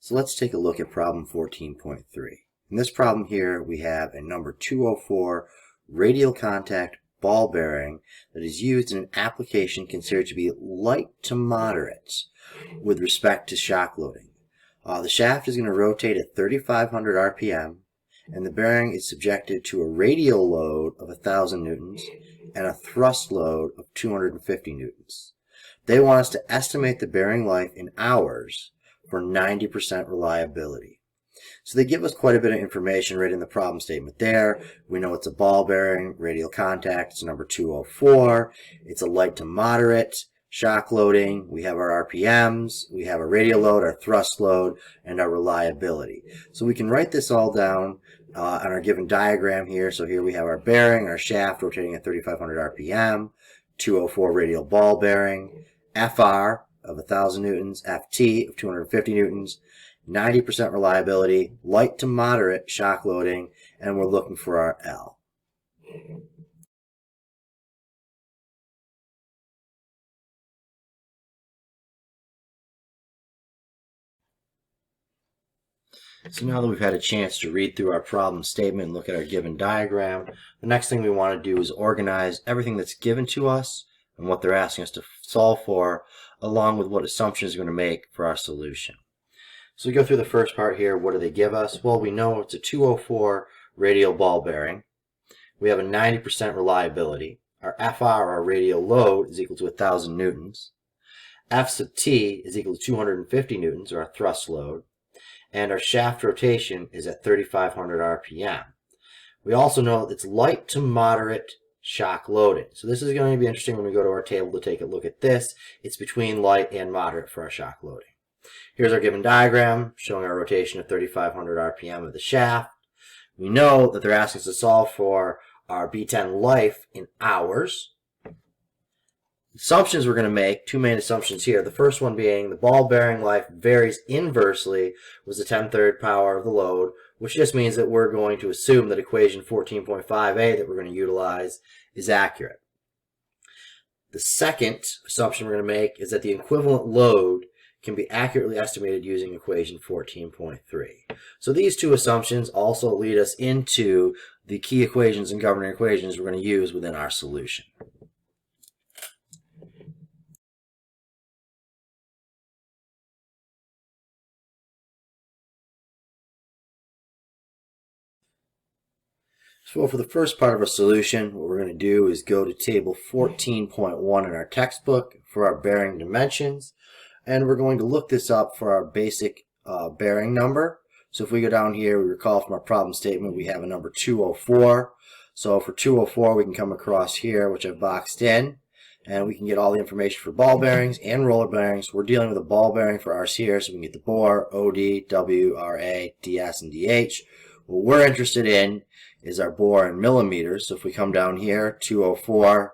So let's take a look at problem 14.3. In this problem here, we have a number 204 radial contact ball bearing that is used in an application considered to be light to moderate with respect to shock loading. The shaft is going to rotate at 3,500 RPM, and the bearing is subjected to a radial load of 1,000 newtons and a thrust load of 250 newtons. They want us to estimate the bearing life in hours for 90% reliability. So they give us quite a bit of information right in the problem statement there. We know it's a ball bearing, radial contact, it's number 204. It's a light to moderate shock loading. We have our RPMs, we have our radial load, our thrust load, and our reliability. So we can write this all down on our given diagram here. So here we have our bearing, our shaft rotating at 3,500 RPM, 204 radial ball bearing, FR of 1,000 newtons, FT of 250 newtons, 90% reliability, light to moderate shock loading, and we're looking for our L. So now that we've had a chance to read through our problem statement and look at our given diagram, the next thing we want to do is organize everything that's given to us and what they're asking us to solve for, along with what assumptions we're going to make for our solution. So we go through the first part here. What do they give us? Well, we know it's a 204 radial ball bearing. We have a 90% reliability. Our FR, our radial load, is equal to 1,000 newtons. F sub T is equal to 250 newtons, or our thrust load. And our shaft rotation is at 3,500 RPM. We also know it's light to moderate shock loading. So this is going to be interesting when we go to our table to take a look at this. It's between light and moderate for our shock loading. Here's our given diagram showing our rotation of 3,500 RPM of the shaft. We know that they're asking us to solve for our B10 life in hours. Assumptions we're going to make, two main assumptions here. The first one being the ball bearing life varies inversely with the 10⁻³ power of the load, which just means that we're going to assume that equation 14.5a that we're going to utilize is accurate. The second assumption we're going to make is that the equivalent load can be accurately estimated using equation 14.3. So these two assumptions also lead us into the key equations and governing equations we're going to use within our solution. So for the first part of our solution, what we're going to do is go to table 14.1 in our textbook for our bearing dimensions, and we're going to look this up for our basic bearing number. So if we go down here, we recall from our problem statement we have a number 204. So for 204 we can come across here, which I've boxed in, and we can get all the information for ball bearings and roller bearings. We're dealing with a ball bearing for ours here, so we can get the bore, OD, W, RA, DS, and DH. What we're interested in is our bore in millimeters. So if we come down here, 204,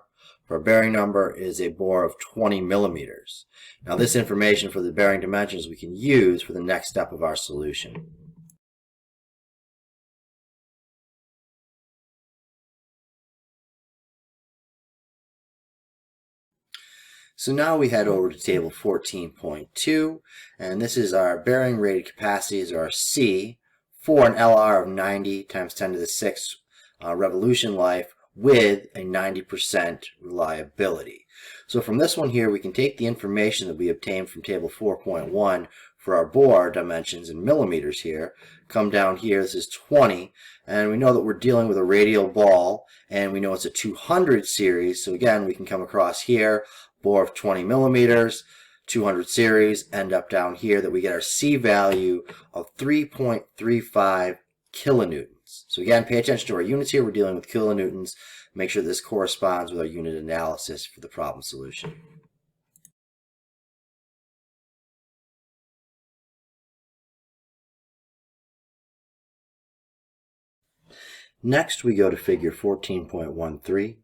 our bearing number is a bore of 20 millimeters. Now this information for the bearing dimensions we can use for the next step of our solution. So now we head over to table 14.2, and this is our bearing rated capacities, or our C, for an LR of 90 times 10 to the 6 revolution life with a 90% reliability. So from this one here, we can take the information that we obtained from table 4.1 for our bore dimensions in millimeters here, come down here, this is 20, and we know that we're dealing with a radial ball, and we know it's a 200 series, so again, we can come across here, bore of 20 millimeters, 200 series, end up down here that we get our C value of 3.35 kilonewtons. So again, pay attention to our units here. We're dealing with kilonewtons. Make sure this corresponds with our unit analysis for the problem solution. Next, we go to figure 14.13.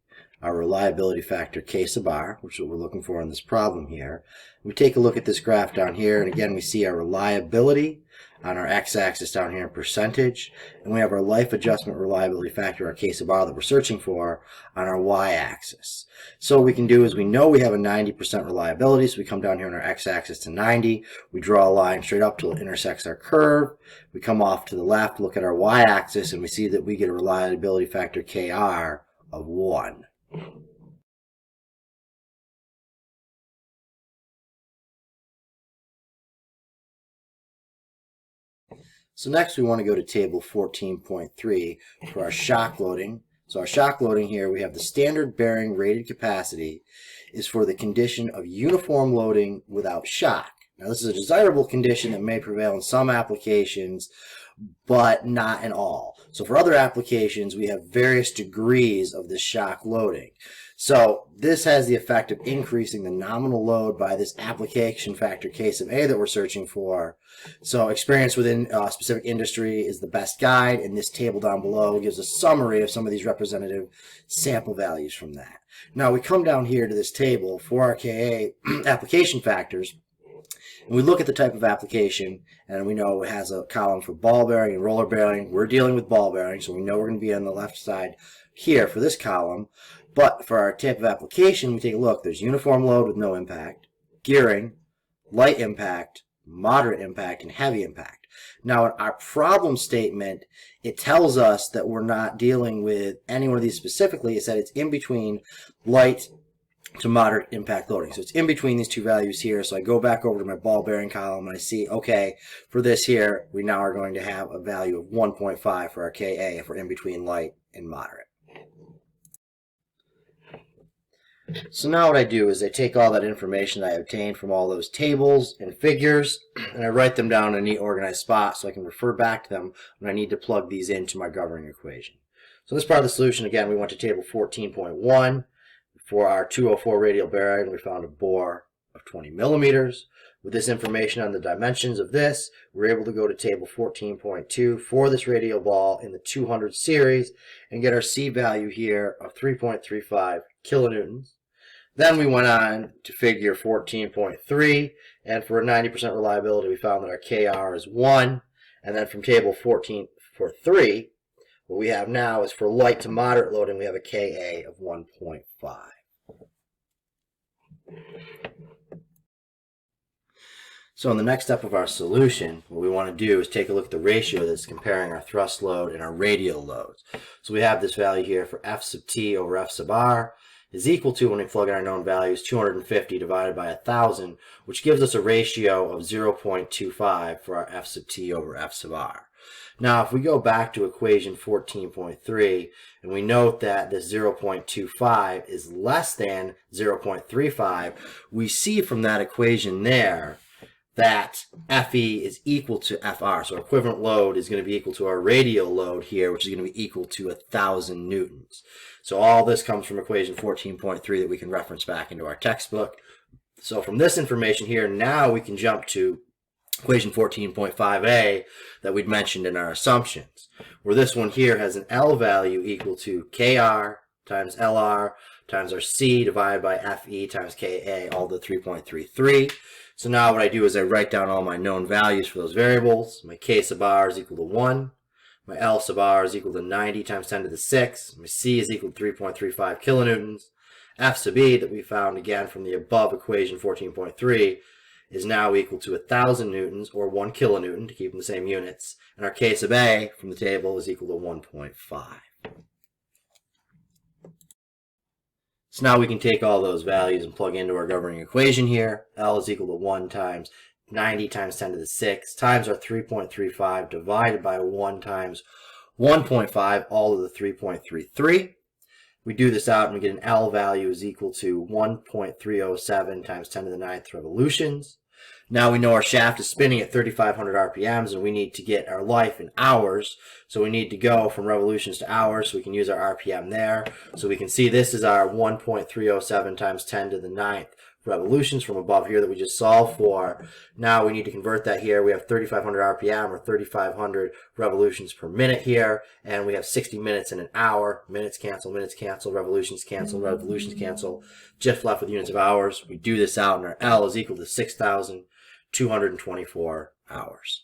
our reliability factor K sub r, which is what we're looking for in this problem here. We take a look at this graph down here, and again we see our reliability on our x-axis down here in percentage, and we have our life adjustment reliability factor, our K sub r, that we're searching for on our y-axis. So what we can do is we know we have a 90% reliability, so we come down here on our x-axis to 90, we draw a line straight up till it intersects our curve, we come off to the left, look at our y-axis, and we see that we get a reliability factor Kr of 1. So next we want to go to table 14.3 for our shock loading. So our shock loading here, we have the standard bearing rated capacity is for the condition of uniform loading without shock. Now this is a desirable condition that may prevail in some applications, but not in all. So for other applications, we have various degrees of this shock loading. So this has the effect of increasing the nominal load by this application factor K sub A that we're searching for. So experience within a specific industry is the best guide, and this table down below gives a summary of some of these representative sample values from that. Now we come down here to this table for our Ka application factors, and we look at the type of application, and we know it has a column for ball bearing and roller bearing. We're dealing with ball bearing, so we know we're going to be on the left side here for this column. But for our type of application, we take a look. There's uniform load with no impact, gearing, light impact, moderate impact, and heavy impact. Now, in our problem statement, it tells us that we're not dealing with any one of these specifically. It said it's in between light to moderate impact loading. So it's in between these two values here. So I go back over to my ball bearing column and I see, okay, for this here, we now are going to have a value of 1.5 for our Ka if we're in between light and moderate. So now what I do is I take all that information that I obtained from all those tables and figures, and I write them down in a neat organized spot so I can refer back to them when I need to plug these into my governing equation. So this part of the solution, again, we went to table 14.1. For our 204 radial bearing, we found a bore of 20 millimeters. With this information on the dimensions of this, we're able to go to table 14.2 for this radial ball in the 200 series and get our C value here of 3.35 kilonewtons. Then we went on to figure 14.3, and for a 90% reliability, we found that our Kr is 1. And then from table 14.3, what we have now is for light to moderate loading, we have a Ka of 1.5. So in the next step of our solution, what we want to do is take a look at the ratio that's comparing our thrust load and our radial loads. So we have this value here for F sub T over F sub R is equal to, when we plug in our known values, 250 divided by 1,000, which gives us a ratio of 0.25 for our F sub T over F sub R. Now, if we go back to equation 14.3, and we note that this 0.25 is less than 0.35, we see from that equation there that Fe is equal to Fr. So equivalent load is going to be equal to our radial load here, which is going to be equal to 1,000 newtons. So all this comes from equation 14.3 that we can reference back into our textbook. So from this information here, now we can jump to equation 14.5a that we'd mentioned in our assumptions, where this one here has an L value equal to Kr times Lr times our C divided by Fe times Ka, all to 3.33. So now what I do is I write down all my known values for those variables. My K sub r is equal to 1. My L sub r is equal to 90 times 10 to the 6. My C is equal to 3.35 kilonewtons. F sub E, that we found again from the above equation 14.3, is now equal to 1,000 newtons, or 1 kilonewton, to keep them the same units. And our K sub A from the table is equal to 1.5. So now we can take all those values and plug into our governing equation here. L is equal to 1 times 90 times 10 to the 6 times our 3.35 divided by 1 times 1.5, all to the 3.33. We do this out and we get an L value is equal to 1.307 times 10 to the 9th revolutions. Now we know our shaft is spinning at 3,500 RPMs, and we need to get our life in hours. So we need to go from revolutions to hours, so we can use our RPM there. So we can see this is our 1.307 times 10 to the 9th revolutions from above here that we just solved for. Now we need to convert that here. We have 3,500 RPM, or 3,500 revolutions per minute here, and we have 60 minutes in an hour. Minutes cancel, revolutions cancel, revolutions cancel. Just left with units of hours. We do this out, and our L is equal to 6,224 hours.